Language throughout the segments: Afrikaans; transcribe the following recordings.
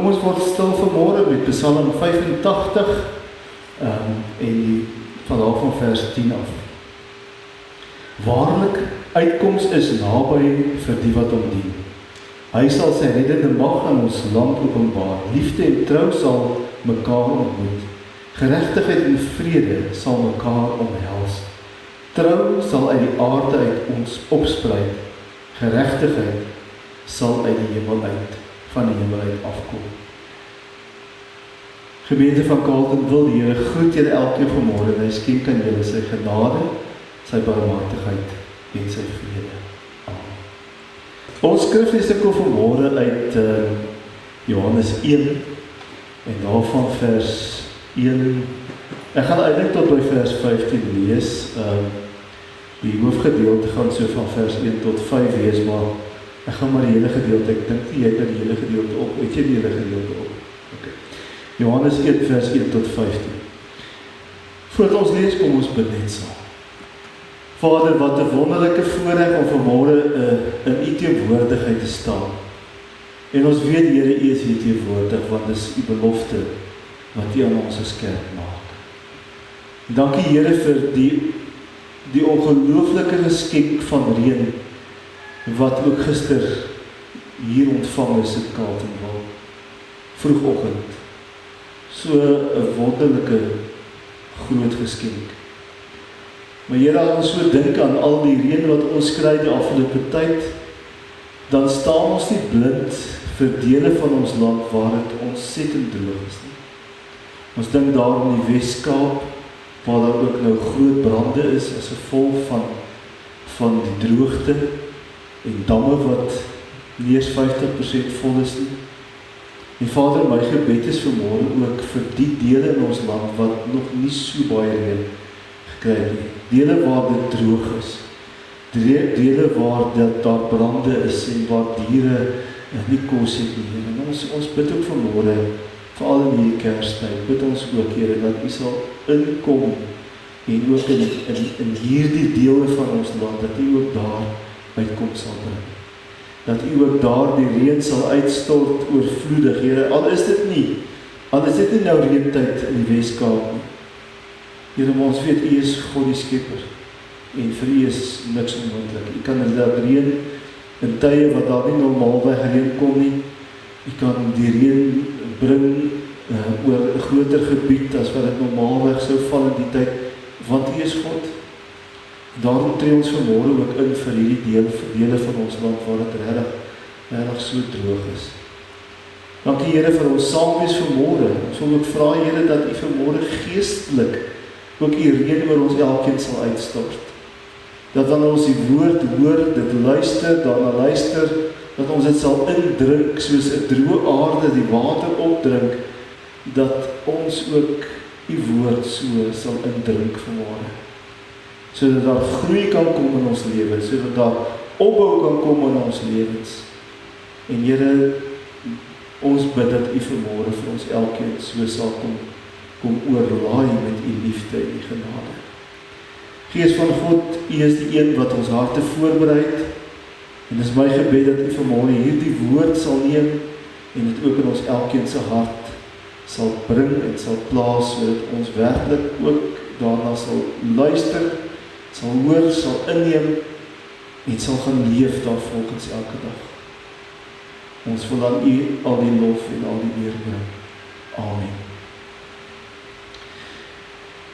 ons word stil vanmôre met Psalm 85 en vanaf van vers 10 af. Waarlik, uitkoms is naby vir die wat hom dien. Hy sal sy reddende mag aan ons land openbaar. Liefde en trou sal mekaar ontmoet. Geregtigheid en vrede sal mekaar omhels. Trou sal uit die aarde uit ons opspruit. Geregtigheid sal uit die hemel uit, van die hemel uit afkom. Gemeente van Carleton wil die Here groet julle elkeen vanmôre en hy skenk aan julle sy genade, sy barmhartigheid en sy vrede. Amen. Ons skriflesing kom vanmôre uit Johannes 1 en daarvan vers 1. Ek gaan eintlik tot by vers 15 lees. Die hoofgedeelte gaan so van vers 1 tot 5 wees, maar ek gaan maar die hele gedeelte, ek dink jy het die hele gedeelte op, het jy die hele gedeelte op? Okay. Johannes 1 vers 1 tot 15. Voordat ons lees, kom ons bid net saam. Vader, wat 'n wonderlike voorreg om vanmôre in U teenwoordigheid te staan. En ons weet, Here, U is hier teenwoordig, want dit is U belofte wat U aan ons as kerk maak. Dankie, Here, vir die ongelooflike geskenk van reën wat ook gister hier ontvang is in Carletonville, vroegoggend. So 'n wonderlike groot geskenk. Maar Here, as ons so dink aan al die reën wat ons kry die afgelope tyd, dan staan ons nie blind vir dele van ons land waar dit ontsettend droog is nie. Ons dink daar in die Wes-Kaap, waar daar ook nou groot brande is as gevolg van die droogte en damme wat nie eens 50% vol is nie. En Vader, my gebed is vanmôre ook vir die dele in ons land wat nog nie so baie reën gekry het nie. Dele waar dit droog is. Dele waar daar brande is en waar diere nie kos het nie. En ons bid ook vanmôre, veral in hierdie Kerstyd, bid ons ook, Here, dat U sal inkom en ook in hierdie dele van ons land, dat U ook daar uitkom sal bring. Dat U ook daar die reën sal uitstort oorvloedig, Here, al is dit nie nou reëntyd in die Wes-Kaap nie. Here, maar ons weet U is God die Skepper en vir U is niks onmoontlik. U kan laat reën in tye wat daar nie normaalweg reën kom nie. U kan die reën bring oor 'n groter gebied as wat dit normaalweg sou val in die tyd, want U is God. Daarom tree ons vanmôre ook in vir hierdie dele van ons land waar dit regtig so droog is. Dankie, Here, vir ons saamwees vanmôre. Ons wil ook vra, Here, dat U vanmôre geestelik ook U reën oor ons elkeen sal uitstort. Dat wanneer ons die woord hoor, dit luister, daarna luister, dat ons dit sal indrink soos 'n droë aarde die water opdrink, dat ons ook U woord so sal indrink vanmôre. Sodat daar groei kan kom in ons lewens, sodat daar opbou kan kom in ons lewens. En Here, ons bid dat U vanmôre vir ons elkeen so sal kom oorlaai met U liefde en U genade. Gees van God, U is die een wat ons harte voorberei. En dis my gebed dat U vanmôre hierdie woord sal neem en dit ook in ons elkeen se hart sal bring en sal plaas, sodat ons werklik ook daarna sal luister, sal hoor, sal inneem en sal gaan leef daar volgens elke dag. Ons wil aan U al die lof en al die eer bring. Amen.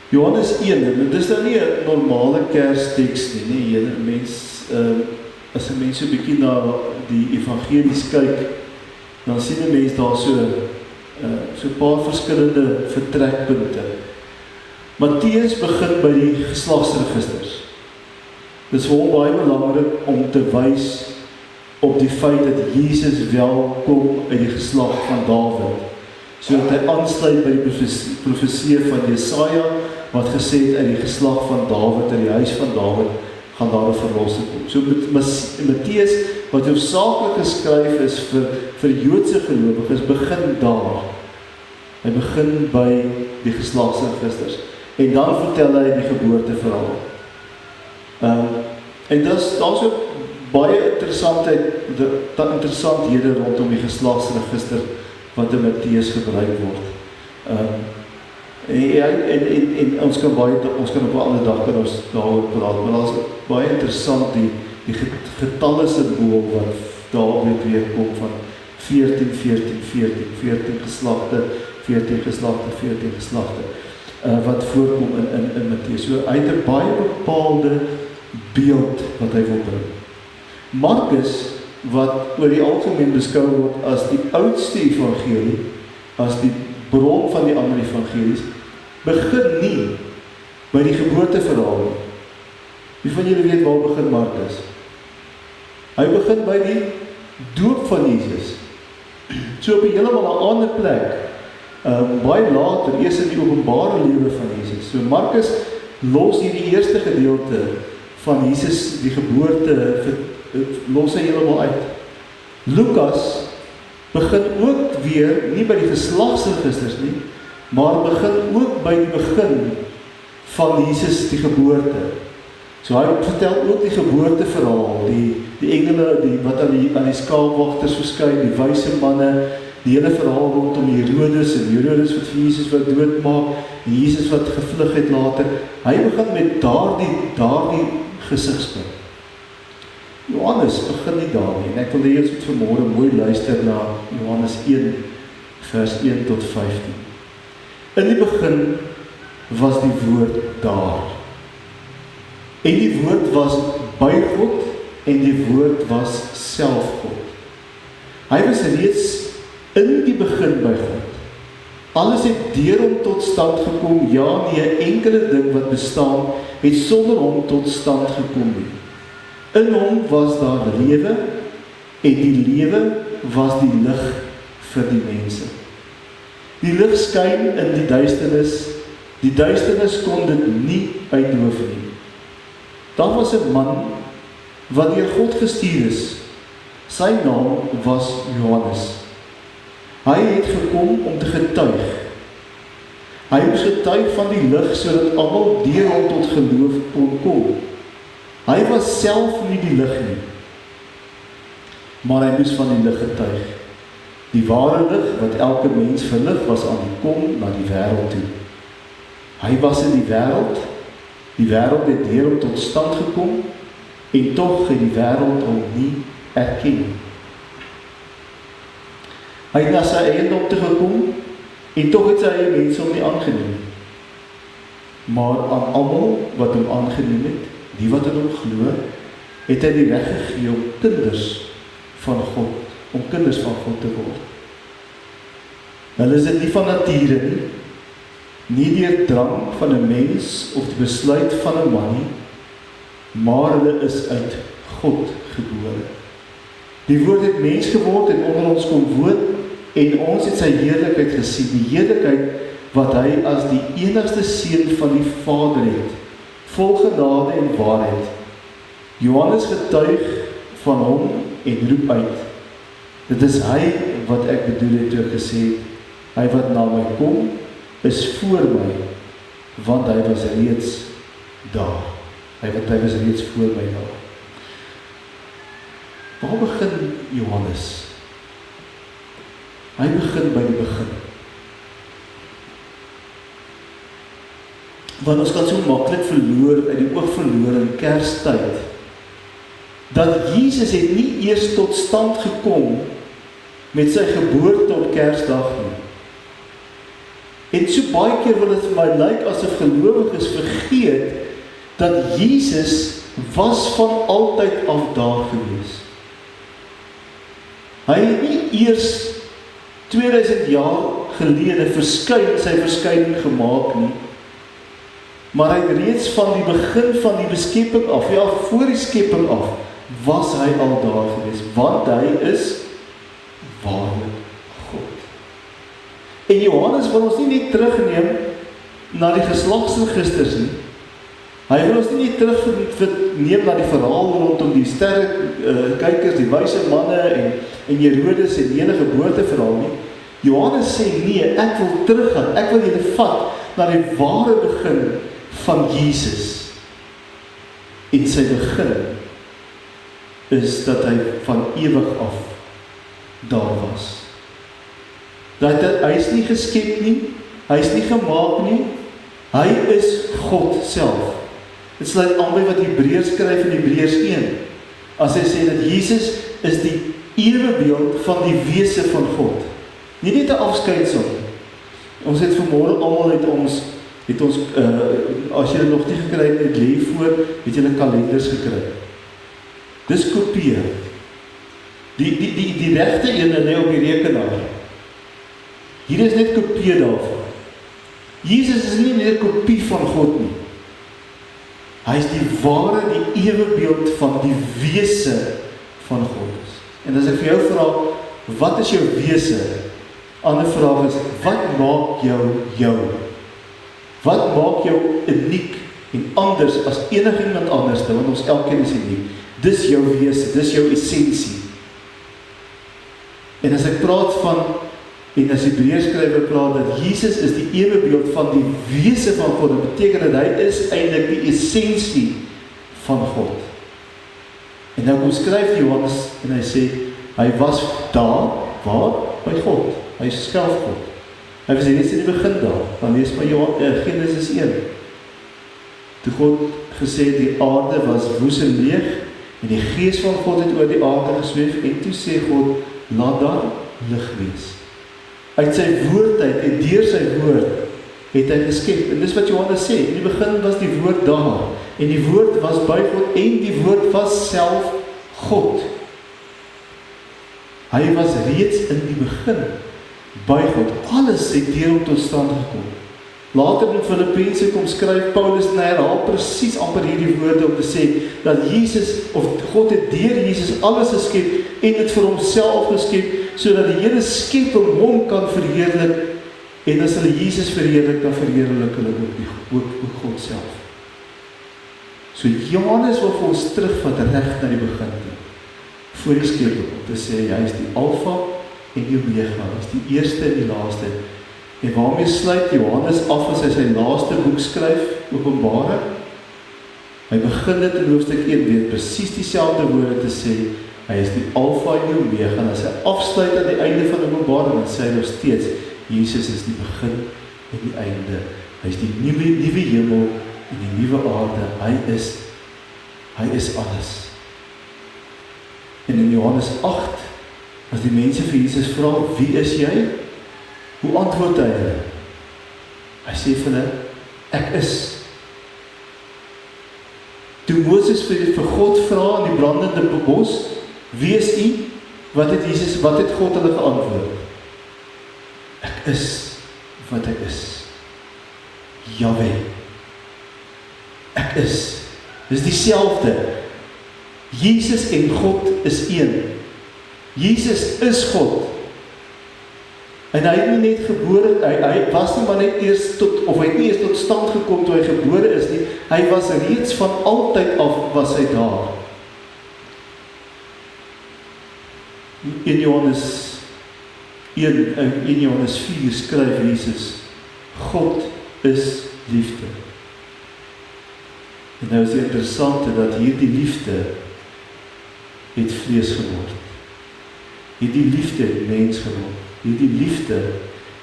Johannes 1, en dit is nou nie 'n normale Kersteks nie, as 'n mens so 'n bietjie na die evangelies kyk, dan sien 'n mens daar so 'n paar verskillende vertrekpunte. Matteus begin by die geslagsregisters. Dit is vir hom baie belangrik om te wys op die feit dat Jesus wel kom uit die geslag van Dawid, sodat hy aansluit by die profesie van Jesaja, wat gesê het uit die geslag van Dawid, uit die huis van Dawid, gaan daar 'n verlossing kom. So Matteus, wat hoofsaaklik geskryf is vir Joodse gelowiges, begin daar. Hy begin by die geslagsregisters. En dan vertel hy die geboorteverhaal. En daar's ook baie interessanthede rondom die geslagsregister wat in Matteus gebruik word. En ons kan op 'n ander dag kan ons daaroor praat, maar dat is baie interessant die getalle simbool wat daar weer kom van 14 geslagte, 14 geslagte, wat voorkom in Matteus. So hy het 'n baie bepaalde beeld wat hy wil bring. Markus, wat oor die algemeen beskou word as die oudste evangelie, as die bron van die ander evangelies, begin nie by die geboorteverhaal nie. Wie van julle weet waar begin Markus? Hy begin by die doop van Jesus. So op 'n heeltemal 'n ander plek, baie later, eers in die openbare lewe van Jesus. So Markus los hierdie eerste gedeelte van Jesus, die geboorte, los hy heeltemal uit. Lukas begin ook weer, nie by die geslagsregisters nie, maar begin ook by die begin van Jesus die geboorte. So hy vertel ook die geboorteverhaal, die engele wat aan die skaapwagters verskyn, die wyse manne, die hele verhaal rondom Herodes en Herodes wat vir Jesus wat doodmaak, en Jesus wat gevlug het later. Hy begin met daardie gesigspunt. Johannes begin nie daarmee, en ek wil eers vanmôre mooi luister na Johannes 1, vers 1 tot 15. In die begin was die woord daar. En die woord was by God, en die woord was self God. Hy was reeds in die begin by God. Alles het deur hom tot stand gekom, ja, nie 'n enkele ding wat bestaan, het sonder hom tot stand gekom nie. In hom was daar lewe, en die lewe was die lig vir die mense. Die lig skyn in die duisternis kon dit nie uitdoof nie. Daar was 'n man wat deur God gestuur is. Sy naam was Johannes. Hy het gekom om te getuig. Hy moes getuig van die lig sodat almal deur hom tot geloof kon kom. Hy was self nie die lig nie, maar hy moes van die lig getuig. Die ware lig wat elke mens verlig was aan die kom na die wêreld toe. Hy was in die wêreld het deur hom tot stand gekom, en tog het die wêreld hom nie erken. Hy het na sy eiendom toe gekom, en tog het sy eie mense hom nie aangeneem. Maar aan almal wat hom aangeneem het, die wat in hom glo, het hy die reg gegee om kinders van God te word. Hulle is dit nie van nature nie deur drang van 'n mens of die besluit van 'n man nie, maar hulle is uit God gebore. Die woord het mens geword en onder ons kom woon, en ons het sy heerlikheid gesien, die heerlikheid wat hy as die enigste seun van die Vader het, vol genade en waarheid. Johannes getuig van hom en roep uit, dit is hy wat ek bedoel het toe ek gesê het, hy wat na my kom, is voor my, want hy was reeds daar. Hy was reeds voor my daar. Waar begin Johannes? Hy begin by die begin. Want ons kan so maklik uit die oog verloor in Kerstyd, dat Jesus het nie eers tot stand gekom met sy geboorte op Kersdag nie. En so baie keer wil dit vir my lyk asof gelowiges vergeet dat Jesus was van altyd af daar gewees. Hy het nie eers 2000 jaar gelede sy verskyning gemaak nie, maar hy het reeds van die begin van die beskepping af, ja, voor die skepping af, was hy al daar gewees, want hy is waarlik God. En Johannes wil ons nie net terugneem na die geslagsregisters nie. Hy wil ons nie net terugneem na die verhaal rondom die sterrekykers, die wyse manne en Herodes en die hele geboorteverhaal nie. Johannes sê nee, ek wil teruggaan, ek wil julle vat na die ware begin van Jesus. En sy begin is dat hy van ewig af daar was. dat hy is nie geskep nie, hy is nie gemaak nie, hy is God self. Dit sluit aan by wat Hebreërs skryf in Hebreërs 1, as hy sê dat Jesus is die ewebeeld van die wese van God. Nie net 'n afskeidsom. Ons het vanmôre almal het ons as jy nog nie gekry het, lê voor, het julle kalenders gekry. Dis kopieer. Die regte ene lê op die rekenaar. Hier is net kopieer daarvan. Jesus is nie net 'n kopie van God nie. Hy is die ware, die ewebeeld van die wese van God. En as ek vir jou vra, wat is jou wese? Ander vraag is, wat maak jou? Wat maak jou uniek en anders as enigiemand anders, want ons elkeen is uniek. Dis jou wese, dis jou essensie. En as ek praat van, en as Hebreërs skrywer praat dat Jesus is die ewebeeld van die wese van God, dit beteken dat hy is eintlik die essensie van God. En nou kom skryf Johannes en hy sê, hy was daar, waar? By God. Hy is self God. Hy was reeds in die begin daar, dan lees maar Genesis 1. Toe God gesê die aarde was woes en leeg, en die gees van God het oor die aarde gesweef, en toe sê God, laat daar lig wees. Uit sy woord uit, en deur sy woord, het hy geskep. En dis wat Johannes sê, in die begin was die woord daar, en die woord was by God, en die woord was self God. Hy was reeds in die begin by God. Alles het deur hom tot stand gekom. Later in Filippense kom skryf Paulus en hy herhaal presies amper hierdie woorde om te sê dat Jesus, of God het deur Jesus alles geskep en het vir homself geskep, sodat die hele skepping hom kan verheerlik, en as hulle Jesus verheerlik, dan verheerlik hulle ook God self. So Johannes wil vir ons terugvat reg na die begin toe, voor die skepping, om te sê, hy is die Alpha en die Omega, hy is die eerste en die laaste. En waarmee sluit Johannes af as hy sy laaste boek skryf, Openbaring? Hy begin dit in hoofstuk 1 weer presies dieselfde woorde te sê, hy is die Alpha en die Omega, en as hy afsluit aan die einde van Openbaring, dan sê hy nog steeds, Jesus is die begin en die einde. Hy is die nuwe hemel en die nuwe aarde. Hy is alles. En in Johannes 8, as die mense vir Jesus vra, wie is jy? Hoe antwoord hy hulle? Hy sê vir hulle, ek is. Toe Moses vir God vra in die brandende bos, wie is u? Wat het God hulle geantwoord? Ek is wat ek is. Jahweh. Ek is. Dis dieselfde. Jesus en God is een. Jesus is God. En hy het nie net gebore, hy was nie maar net eers hy het nie eers tot stand gekom toe hy gebore is nie, hy was reeds van altyd af, was hy daar. In Johannes 4 skryf Jesus, God is liefde. En nou is die interessante dat hierdie liefde het vlees geword. Hierdie liefde het mens geword. Hierdie liefde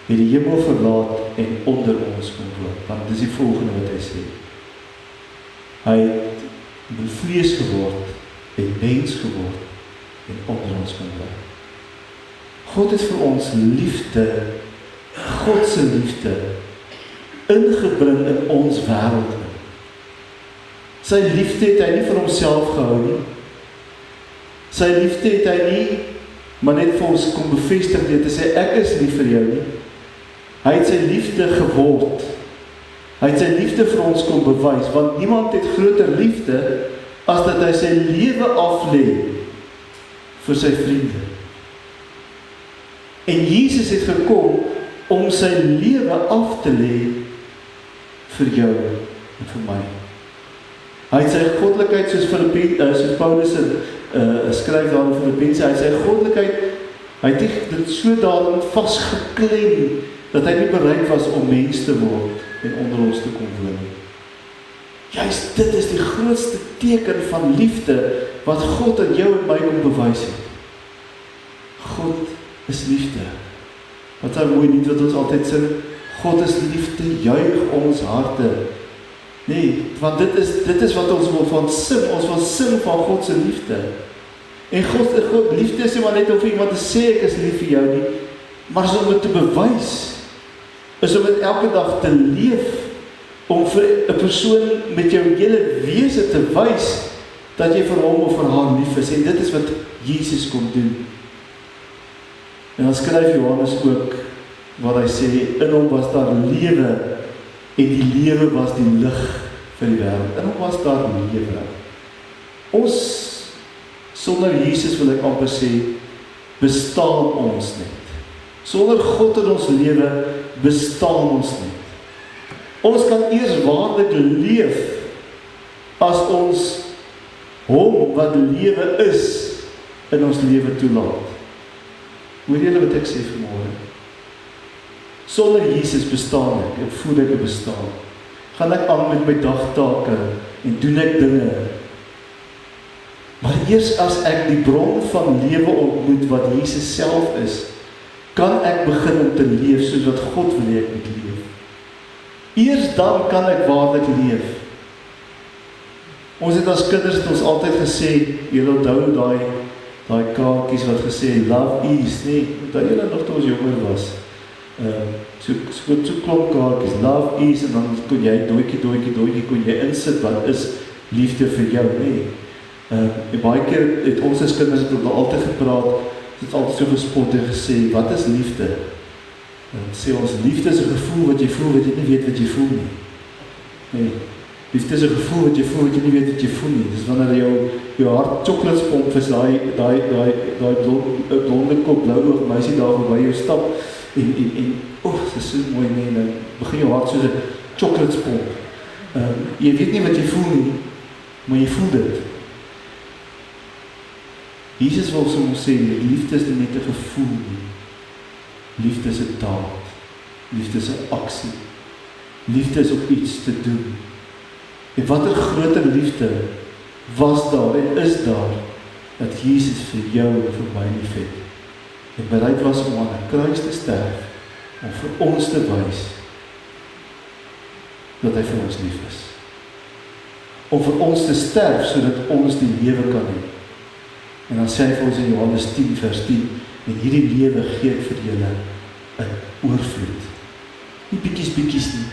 het die hemel verlaat en onder ons kom woon. Want dit is die volgende wat hy sê. Hy het vlees geword, het mens geword en onder ons kom woon. God het vir ons liefde, Godse liefde, ingebring in ons wêreld. Sy liefde het hy nie vir homself gehou nie. Sy liefde het hy nie, maar net vir ons kom bevestig deur te sê, ek is lief vir jou nie. Hy het sy liefde geword. Hy het sy liefde vir ons kom bewys, want niemand het groter liefde as dat hy sy lewe aflê vir sy vriende. En Jesus het gekom om sy lewe af te lê vir jou en vir my. Hy het sy goddelikheid, soos Paulus skryf daar in Filippense, hy het sy goddelikheid, hy het dit so daarin vasgeklem, dat hy nie bereid was om mens te word en onder ons te kom woon. Juist dit is die grootste teken van liefde, wat God aan jou en my kom bewys het. God is liefde. Wat 'n mooi lied wat ons altyd sing, God is liefde, juig ons harte. Nee, want dit is wat ons wil van sing, ons wil sing van God se liefde. En God liefde is nie maar net om vir iemand te sê ek is lief vir jou nie, maar is om dit te bewys, is om dit elke dag te leef, om vir 'n persoon met jou hele wese te wys, dat jy vir hom of vir haar lief is, en dit is wat Jesus kom doen. En dan skryf Johannes ook, waar hy sê, in hom was daar lewe, en die lewe was die lig vir die wêreld. In hom was daar lewe. Ons, sonder Jesus wil ek amper sê, bestaan ons net. Sonder God in ons lewe, bestaan ons net. Ons kan eers waarlik leef, as ons hom wat lewe is, in ons lewe toelaat. Hoor julle wat ek sê vanmôre? Sonder Jesus bestaan ek voel ek bestaan. Gaan ek aan met my dagtake, en doen ek dinge. Maar eers as ek die bron van lewe ontmoet, wat Jesus self is, kan ek begin om te leef, soos wat God wil ek moet leef. Eers dan kan ek waarlik leef. Ons het as kinders het ons altyd gesê, julle onthou daai kaartjies wat gesê, love is, nee, onthou julle nog toe ons jonger was, so klomp kaartjies, love is, en dan kon jy doetjie, kon jy insit, wat is liefde vir jou, nee. En baie keer het ons as kinders het altyd gepraat, het altyd so gespot en gesê, wat is liefde? En sê ons, liefde is 'n gevoel wat jy voel, wat jy nie weet wat jy voel nie. Nee. Liefde is 'n gevoel wat jy voel, wat jy nie weet wat jy voel nie. Dis wanneer jou hart chocolates-pomp is, daai blonde kop, blou oog meisie daar by jou stap, en dit is so mooi, nee, nou begin jou hart soos 'n chocolates-pomp. Jy weet nie wat jy voel nie, maar jy voel dit. Jesus wil soms sê, liefde is nie net 'n gevoel nie. Liefde is 'n daad. Liefde is 'n aksie. Liefde is om iets te doen. En watter groter liefde was daar en is daar, dat Jesus vir jou en vir my lief het. En bereid was om aan 'n kruis te sterf, om vir ons te wys, dat hy vir ons lief is. Om vir ons te sterf, sodat ons die lewe kan hê. En dan sê hy vir ons in Johannes 10 vers 10, en hierdie lewe gee ek vir julle in oorvloed. Nie bietjies nie.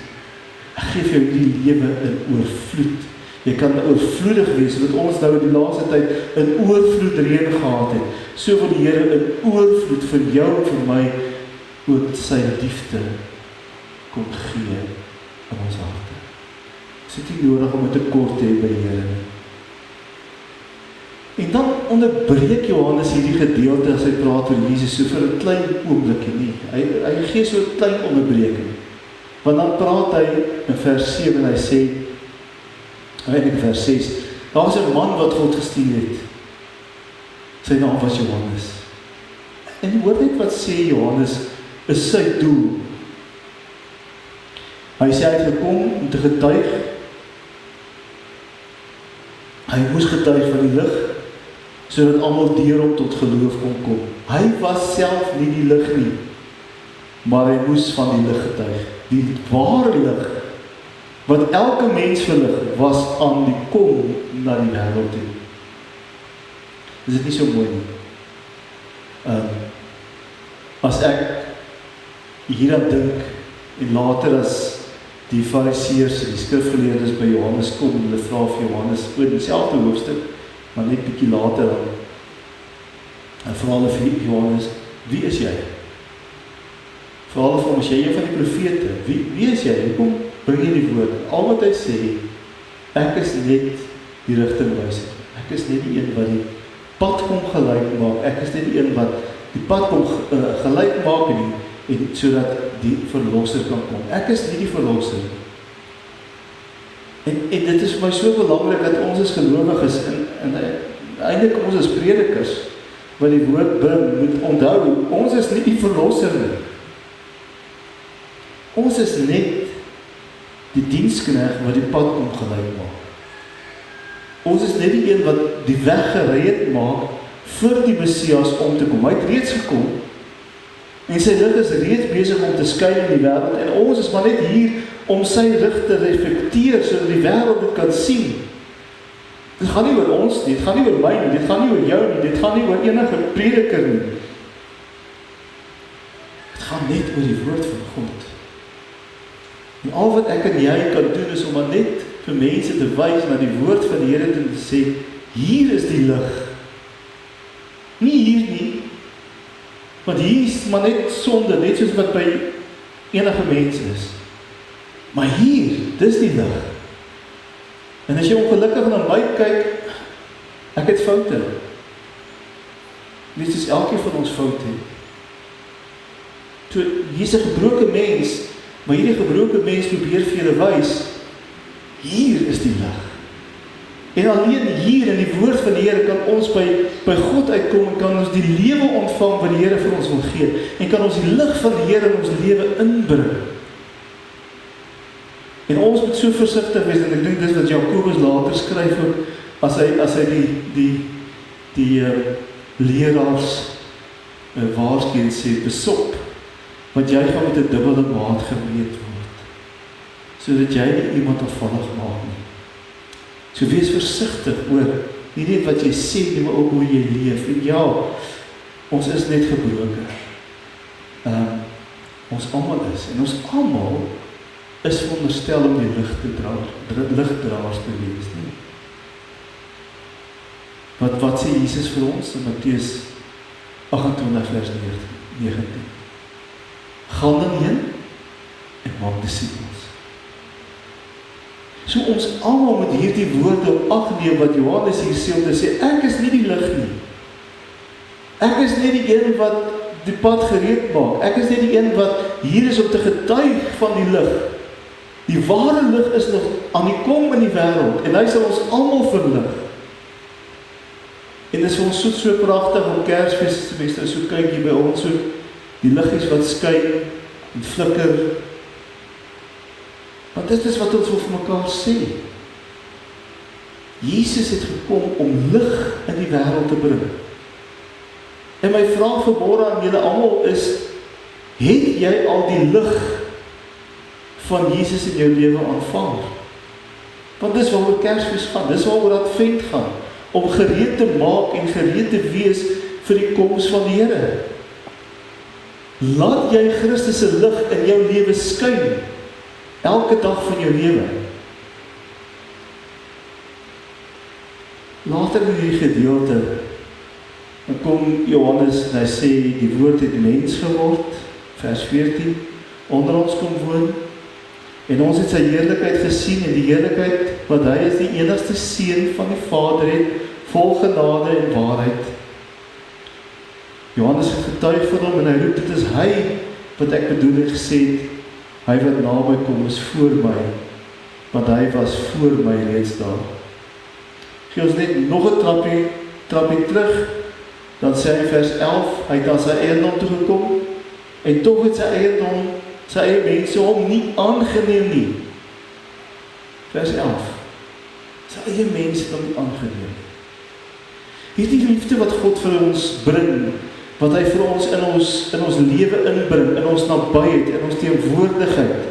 Ek gee vir jou die lewe in oorvloed. Jy kan oorvloedig wees, wat ons nou in die laaste tyd in oorvloed reën gehad het. So wil die Here in oorvloed vir jou en vir my ook sy liefde kom gee in ons harte. Is dit nie nodig om 'n tekort te hê by die Here nie? En dan onderbreek Johannes hierdie gedeelte as hy praat oor Jesus so vir 'n klein oombliekie nie. Hy gee so 'n klein onderbreking. Want dan praat hy in vers 7 en hy sê, in vers 6, daar was 'n man wat God gestuur het. Sy naam was Johannes. En hoor net wat sê Johannes is sy doel. Hy sê hy het gekom om te getuig. Hy moes getuig van die lig, sodat almal deur hom tot geloof kon kom. Hy was self nie die lig nie, maar hy moes van die lig getuig. Die ware lig, wat elke mens verlig, was aan die kom na die wêreld toe. Is dit nie so mooi nie? As ek hieraan dink, en later as die fariseërs en die skrifgeleerdes by Johannes kom, en hulle vra vir Johannes oor dieselfde hoofstuk, maar net bietjie later dan, en vra hulle vir Johannes, wie is jy? Vra hulle vir hom, as jy een van die profete, wie is jy? Hoekom bring jy die woord? Al wat hy sê, ek is net die rigtingwyser. Ek is net die een wat die pad kom gelyk maak. Ek is net die een wat die pad kom gelyk maak en sodat die verlosser kan kom. Ek is nie die verlosser. En dit is vir my so belangrik dat ons as gelowiges en eintlik ons as predikers wat die woord bring, moet onthou, ons is nie die verlosser nie. Ons is net die diensknegt wat die pad kom gelyk maak. Ons is net die een wat die weg gereed maak vir die Messias om te kom. Hy het reeds gekom. En sy lig is reeds besig om te skyn in die wêreld, en ons is maar net hier om sy lig te reflekteer, sodat die wêreld dit kan sien. Dit gaan nie oor ons nie, dit gaan nie oor my nie, dit gaan nie oor jou nie, dit gaan nie oor enige prediker nie. Dit gaan net oor die woord van God. En al wat ek en jy kan doen is om maar net vir mense te wys na die woord van die Here te sê, hier is die lig. Nie hier nie, want hier is maar net sonde, net soos wat by enige mens is. Maar hier, dis die lig. En as jy ongelukkig na my kyk, ek het foute. Net soos elkeen van ons foute het. Hier is 'n gebroke mens, maar hierdie gebroke mens probeer vir julle wys, hier is die lig. En alleen hier in die woord van die Here kan ons by God uitkom en kan ons die lewe ontvang wat die Here vir ons wil gee. En kan ons die lig van die Here in ons lewe inbring. En ons moet so versigtig wees, en ek dink dis wat Jakobus later skryf ook, as hy die leraars waarsku en sê, besop, want jy gaan met 'n dubbele maat gemeet word, sodat jy nie iemand afvallig maak nie. So wees versigtig oor, nie net wat jy sê nie, maar ook hoe jy leef. En ja, ons is net gebroken. Ons almal is, en ons almal is veronderstel om die ligdraers te wees. Nie? Wat sê Jesus vir ons in Matteus 28 vers 19? Gaan dan heen en maak disippels. So ons almal moet hierdie woorde op ag neem wat Johannes hier sê om te sê, ek is nie die lig nie. Ek is nie die een wat die pad gereed maak. Ek is nie die een wat hier is om te getuig van die lig. Die ware lig is nog aan die kom in die wêreld en hy sal ons almal verlig. En dit is vir ons so pragtig om Kersfees so kyk hier by ons so die liggies wat skyn en flikker. Want dit is wat ons vir mekaar sê. Jesus het gekom om lig in die wêreld te bring. En my vraag vanmôre aan julle almal is, het jy al die lig van Jesus in jou lewe aanvaar? Want dis waaroor Kersfees gaan, dis waaroor Advent gaan, om gereed te maak en gereed te wees vir die koms van die Here. Laat jy Christus se lig in jou lewe skyn, elke dag van jou lewe. Later in die gedeelte, dan kom Johannes en hy sê, die woord het mens geword, vers 14, onder ons kom woon, en ons het sy heerlikheid gesien, en die heerlikheid wat hy is die enigste seun van die Vader het, vol genade en waarheid. Johannes het getuig van hom, en hy roep, dit is hy wat ek bedoel het gesê het, hy wat naby kom is voor my, want hy was voor my reeds daar. Gee ons net nog 'n trappie terug, dan sê hy vers 11, hy het aan sy eiendom toegekom, en tog het sy eie mense hom nie aangeneem nie. Vers 11, sy eie mense hom nie aangeneem. Hierdie liefde wat God vir ons bring, wat hy vir ons in ons lewe inbring, in ons nabyheid, in ons teenwoordigheid.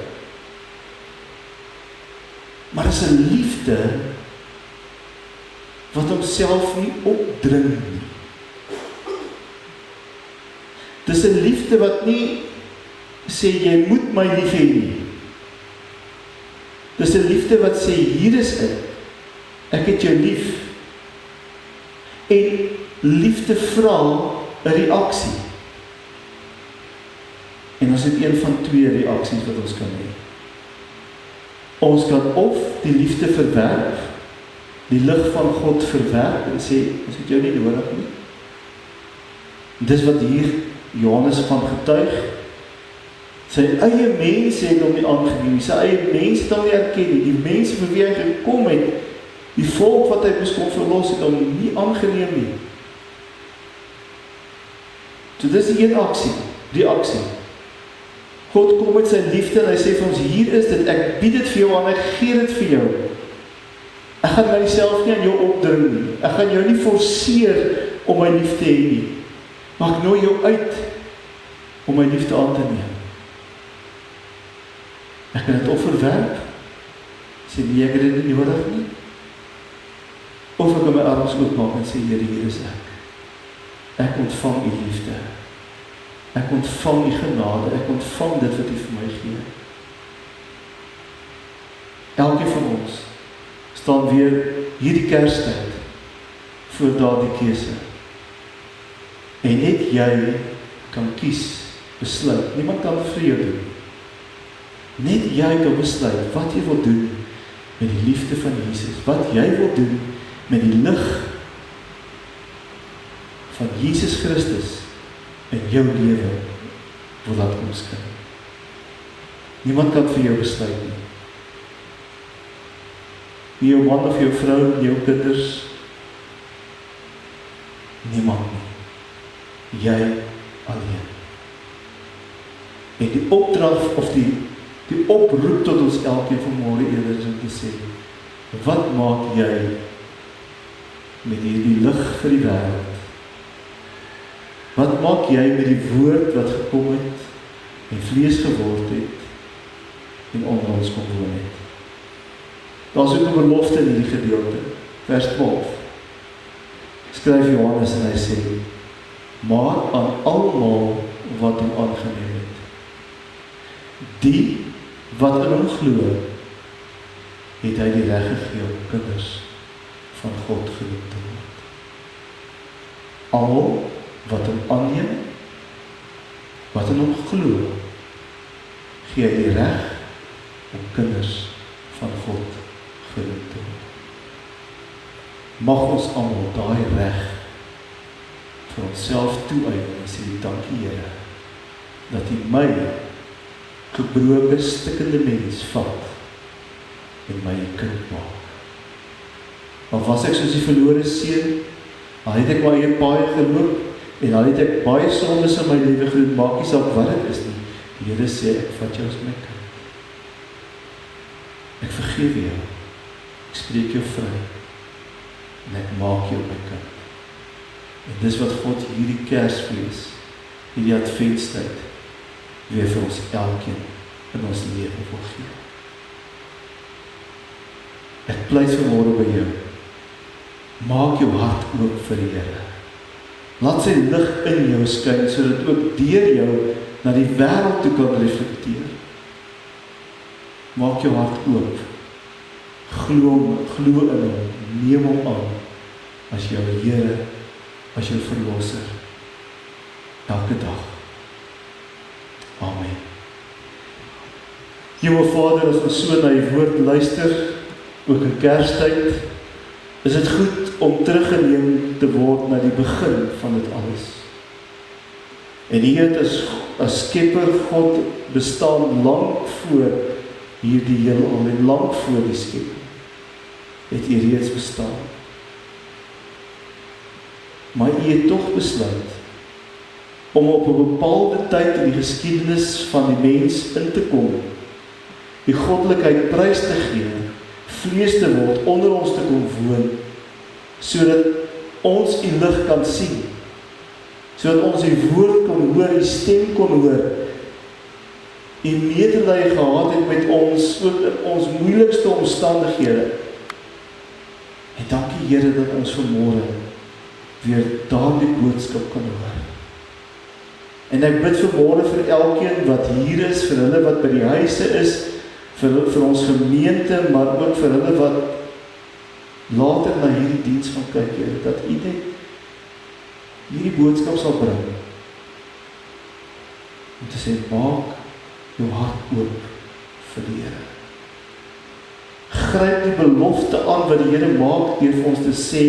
Maar is 'n liefde wat homself nie opdring nie. Dis 'n liefde wat nie sê jy moet my lief hê nie. Dis 'n liefde wat sê hier is ek het jou lief. En liefde vra 'n reaksie. En ons het een van twee reaksies wat ons kan hê. Ons kan of die liefde verwerp, die lig van God verwerp en sê, ons het jou nie nodig nie. Dis wat hier Johannes van getuig. Sy eie mense het hom nie aangeneem, sy eie mense het hom nie erken nie, die mense vir wie hy gekom het, die volk wat hy moes kom verlos het hom nie aangeneem nie. So dis die een reaksie. God kom met sy liefde en hy sê vir ons, hier is dit, ek bied dit vir jou aan, ek gee dit vir jou. Ek gaan myself nie aan jou opdring nie, ek gaan jou nie forceer om my lief te hê nie, maar ek nooi jou uit. om my liefde aan te neem. Ek kan dit of verwerp, sê nee, ek het dit nie nodig nie. Of ek kan my arms oopmaak en sê, Here, hier is ek. Ek ontvang u liefde. Ek ontvang u genade. Ek ontvang dit wat u vir my gee. Elkeen van ons staan weer hierdie Kerstyd voor daardie keuse. En net jy kan kies, besluit. Niemand kan vir jou doen. Net jy kan besluit wat jy wil doen met die liefde van Jesus. Wat jy wil doen met die lig van Jesus Christus in jou lewe wil laat kom skyn. Niemand kan vir jou besluit nie. Nie jou man of jou vrou, nie jou kinders, niemand nie. Jy alleen. En die opdrag of die oproep tot ons elkeen vanmôre eerder is om te sê, wat maak jy met hierdie lig vir die wêreld? Wat maak jy met die woord wat gekom het en vlees geword het en onder ons kom woon het? Daar is ook 'n belofte in hierdie gedeelte, vers 12. Skryf Johannes en hy sê, maar aan almal wat hom aangeneem het, die wat in hom glo, het hy die reg gegee om kinders van God genoem te word. Almal wat hom aanneem, wat in hom glo, gee hy die reg om kinders van God genoem te word. Mag ons almal daai reg vir onsself toeëien en sê, dankie Here, dat U my gebroke, stikkende mens vat en my 'n kind maak. Maar was ek soos die verlore seun, al het ek my eie paai geloop en al het ek baie sondes in my lewe gedoen, maak nie saak wat dit is nie. Die Here sê, ek vat jou as my kind. Ek vergewe jou. Ek spreek jou vry. En ek maak jou my kind. En dis wat God hierdie Kersfees, hierdie Adventstyd, weer vir ons elkeen in ons lewe wil gee. Ek pleit vanmôre by jou. Maak jou hart oop vir die Here. Laat sy lig in jou skyn, sodat ook deur jou na die wêreld toe kan reflekteer. Maak jou hart oop. Glo in hom, neem hom aan as jou Here, as jou verlosser. Elke dag. Amen. Hemelse Vader, as ons so na U woord luister, ook in Kerstyd, is dit goed om teruggeneem te word na die begin van dit alles. En U het as skepper God bestaan lank voor hierdie heelal en lank voor die skepper. Het U reeds bestaan. Maar U het tog besluit om op 'n bepaalde tyd in die geskiedenis van die mens in te kom, die goddelikheid prys te gee, vlees te word, onder ons te kom woon, sodat ons U lig kan sien, sodat ons U woord kon hoor, U stem kon hoor, U medelee gehad het met ons, ook in ons moeilikste omstandighede. En dankie Here dat ons vanmôre weer daardie boodskap kan hoor. En ek bid vanmôre vir elkeen wat hier is, vir hulle wat by die huise is, vir ons gemeente, maar ook vir hulle wat later na hierdie diens gaan kyk, Here, dat U net hierdie boodskap sal bring. Om te sê, maak jou hart oop vir die Here. Gryp die belofte aan wat die Here maak deur vir ons te sê,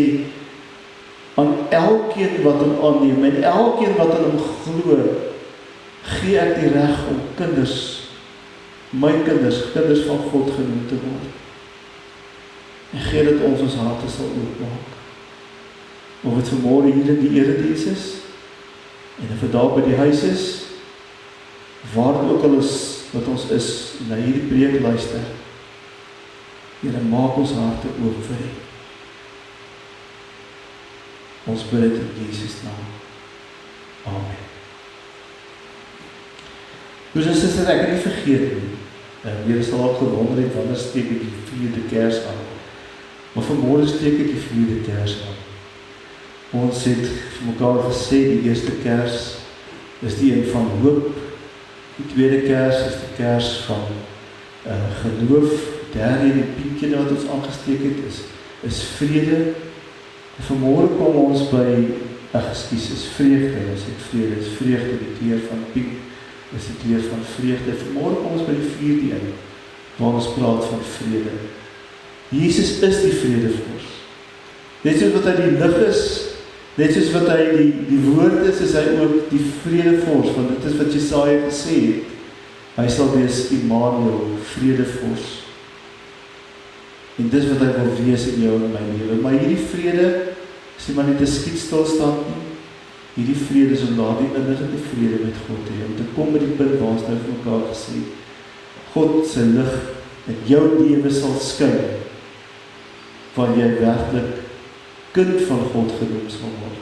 aan elkeen wat hom aanneem en elkeen wat aan hom glo, gee ek die reg om kinders, my kinders van God genoem te word. En gee dat ons harte sal oopmaak. Of het vanmôre hier in die erediens is, en of het daar by die huis is, waar het ook al is wat ons is, na hierdie preek luister, Here, maak ons harte oop vir U. Ons bid dit in Jesus naam. Amen. Dus en susters, ek het nie vergeet nie. Julle sal ook gewonder het, wanneer steek ek die 4de kers aan. Maar vanmorgen steek ek die 4de kers aan. Ons het vir mekaar gesê, die eerste kers is die een van hoop. Die tweede kers is die kers van geloof. Derde en die piekje wat ons aangesteek het, is vrede. En vanmorgen kom ons by, is vreugde, ons het vrede, is vreugde, die kleur van piek, is die kleur van vreugde. Vanmorgen kom ons by die 4de een, waar ons praat van vrede. Jesus is die vredevors. Net soos wat hy die lig is, net soos wat hy die woord is hy ook die vredevors, want dit is wat Jesaja gesê het. Hy sal wees Immanuel, vredevors. En dis wat hy wil wees in jou en my lewe. Maar hierdie vrede, is nie maar net 'n skietstilstand nie. Hierdie vrede is om daardie innerlike vrede met God te hê, om te kom met die punt waar ons nou vir mekaar gesê, God se lig in jou lewe sal skyn, waar jy werklik kind van God genoem sal word.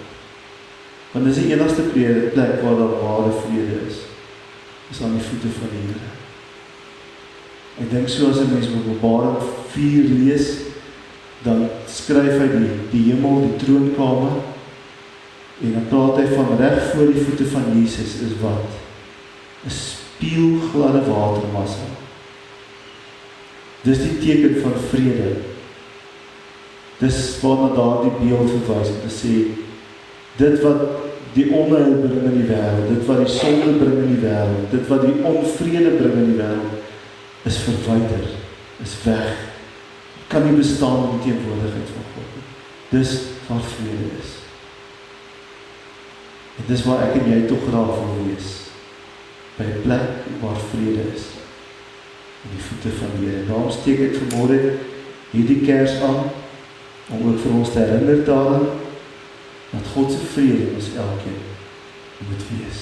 Want dis die enigste plek waar daar ware vrede is aan die voete van die Here. Ek dink so as 'n mens Openbaring 4 lees, dan skryf hy die hemel, die troonkamer, en dan praat hy van reg voor die voete van Jesus is wat? 'n spieelgladde watermassa. Dis die teken van vrede. Dis waarna daardie beeld verwys om te sê, dit wat die onheil bring in die wêreld, dit wat die sonde bring in die wêreld, dit wat die onvrede bring in die wêreld, is verwyder, is weg, kan nie bestaan in die teenwoordigheid van God. Dis waar vrede is. En dis waar ek en jy toch graag wil wees, by 'n plek waar vrede is, in die voete van die Here. Daarom steek ek vanmorgen hierdie kers aan, om ook vir ons te herinner daaraan, dat God se vrede in ons elkeen moet wees.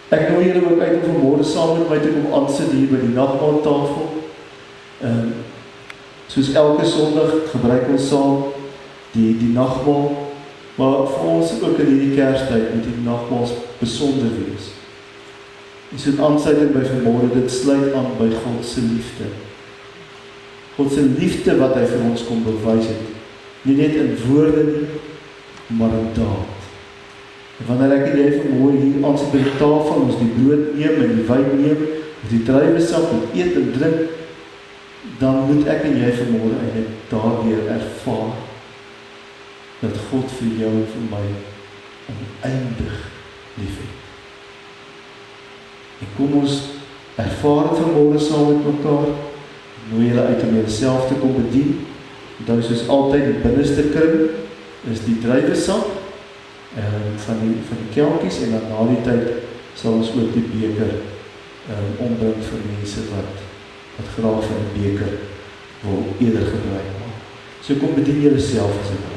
Ek nooi julle ook uit om vanmorgen saam met my te kom aansit hier by die nagmaaltafel. Soos elke Sondag gebruik ons saam die nagmaal, maar vir ons ook in hierdie Kerstyd moet die nagmaal besonder wees. En so 'n aansluiting by vanmorgen, dit sluit aan by God se liefde. God se liefde wat hy vir ons kom bewys het, nie net in woorde nie, maar in daad. En wanneer ek en jy vanmorgen hier aan by die tafel, ons die brood neem en die wyn neem, of die druiwesap en eet en drink, dan moet ek en jy vanmorgen eintlik daardeur ervaar, dat God vir jou en vir my oneindig lief het. En kom ons ervaar het vanmorgen saam met mekaar, nooi julle uit om jyself te kom bedien. Dan soos altyd die binneste kring is die druiwesap van die kelkies, en dan na die tyd sal ons ook die beker ombring vir mense wat graag van die beker wil eerder gebruik maak. So kom bedien julle self asseblief.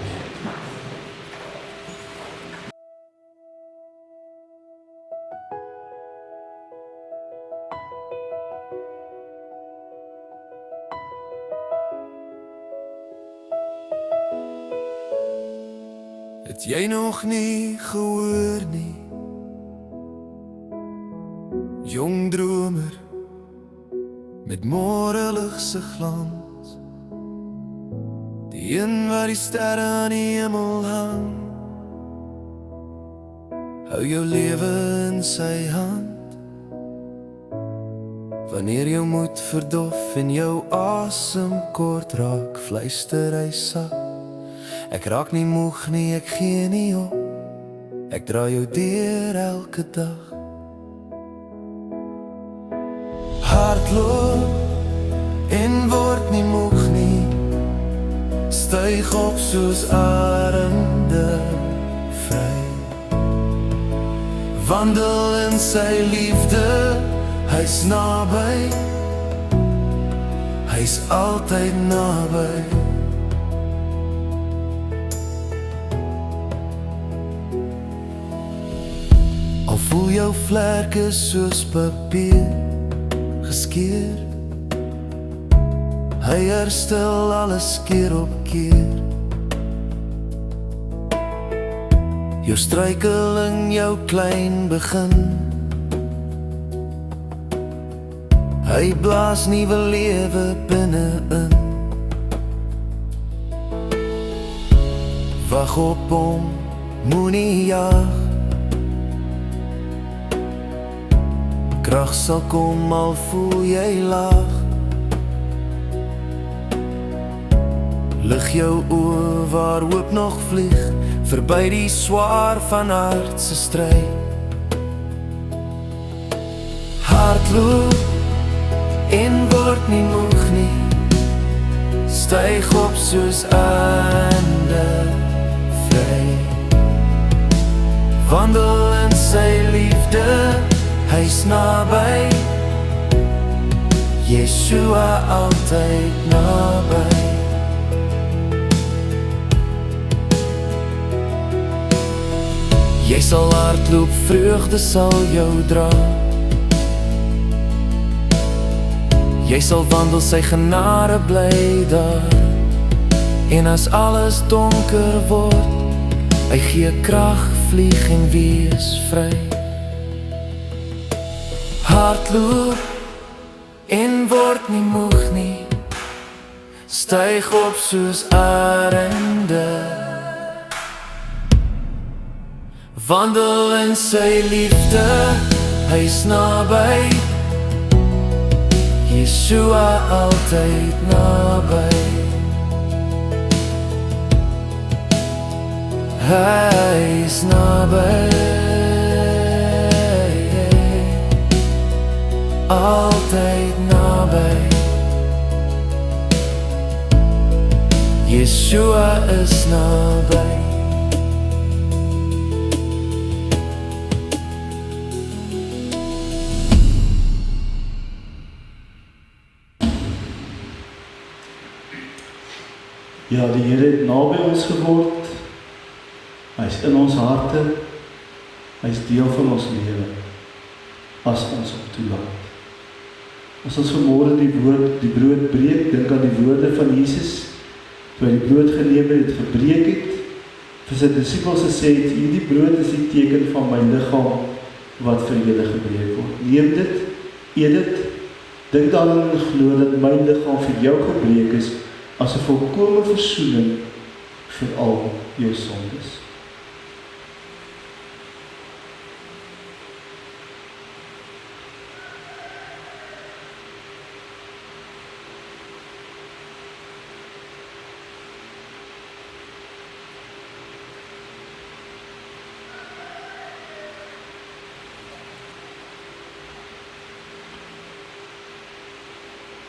Het jy nog nie gehoor nie, jong dromer met môrelig se glans, die een wat die sterre aan die hemel hang, hou jou lewe in sy hand. Wanneer jou moed verdof en jou asem kort raak, fluister hy sak, ek raak nie moeg nie, ek gee nie op, ek dra jou deur elke dag. Hardloop en word nie moeg nie, styg op soos arende vry, wandel in sy liefde, hy's naby, hy's altyd naby. Al voel jou vlerke soos papier geskeer, hy herstel alles keer op keer. Jou struikeling, jou klein begin, Hy blaas nuwe lewe binne-in. Wag op hom, moenie jag. Krag sal kom al voel jy laag. Lig jou oë waar hoop nog vlieg, verby die swaar van aardse stryd. Hardloop en word nie moeg nie, styg op soos ande vry. Wandel in sy liefde, hy's naby, Yeshua altyd naby. Jy sal hardloop, vreugde sal jou dra. Jy sal wandel, sy genade bly daar. En as alles donker word, hy gee krag, vlieg en wees vry. Hardloop en word nie moeg nie, styg op soos arende. Wandel in sy liefde, hy's naby, Yeshua altyd naby. Hy's naby, altyd naby. Yeshua is naby. Ja, die Here het naby ons geword. Hy is in ons harte. Hy is deel van ons lewe. As ons hom toelaat. As ons vanmôre die brood breek, dink aan die woorde van Jesus, toe hy die brood geneem het, gebreek het, vir sy disippels gesê het, hierdie brood is die teken van my liggaam, wat vir julle gebreek word. Neem dit, eet dit, dink daaraan en glo dat my liggaam vir jou gebreek is, as 'n volkomme versoening vir al jou sondes.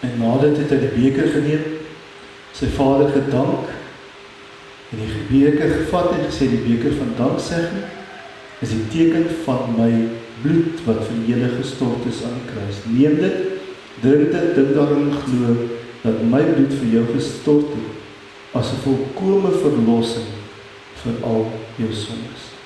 En nadat het hy die beker geneem, sy Vader gedank, en die beker gevat en gesê, die beker van danksegging is die teken van my bloed wat vir julle gestort is aan die kruis. Neem dit, drink dit, dink daarin glo dat my bloed vir jou gestort het as 'n volkome verlossing vir al jou sondes.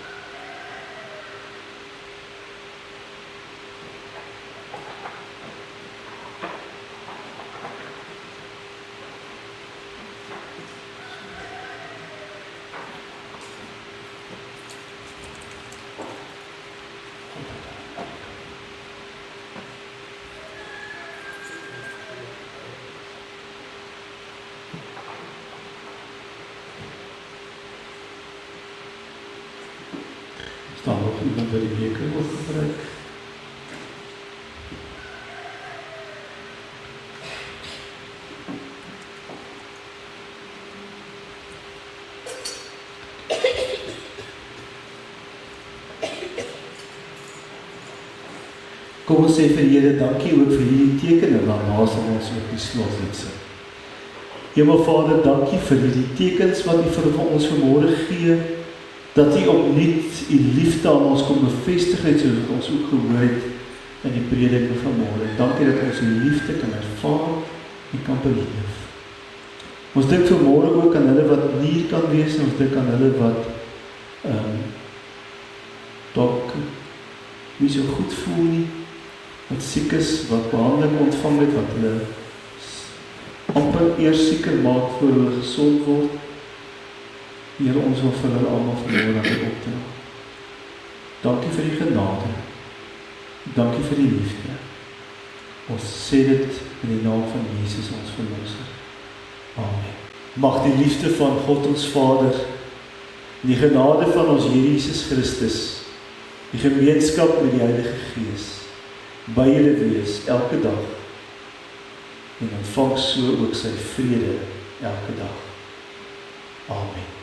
Staan nog iemand wat die beker wil gebruik? Kom ons sê vir die Here dankie ook vir hierdie teken en daarna sal ons ook die slotlied sing. Hemelvader, dankie vir hierdie tekens wat U vir ons vanmôre gee, dat U opnuut U liefde aan ons kom bevestig het, soos wat ons ook gehoor het in die prediking vanmôre. Dankie dat ons U liefde kan ervaar en kan beleef. Ons dink vanmôre ook aan hulle wat nie hier kan wees, en ons dink aan hulle wat dalk nie so goed voel nie, wat siek is, wat behandeling ontvang het, wat hulle amper eers seker maak voor hulle gesond word. Here, ons wil vir hulle almal vanmôre aan U opdra. Dankie vir die genade. Dankie vir die liefde. Ons sê dit in die naam van Jesus ons verlosser. Amen. Mag die liefde van God ons Vader, die genade van ons Here Jesus Christus, die gemeenskap met die Heilige Gees, by julle wees elke dag, en ontvang so ook sy vrede elke dag. Amen.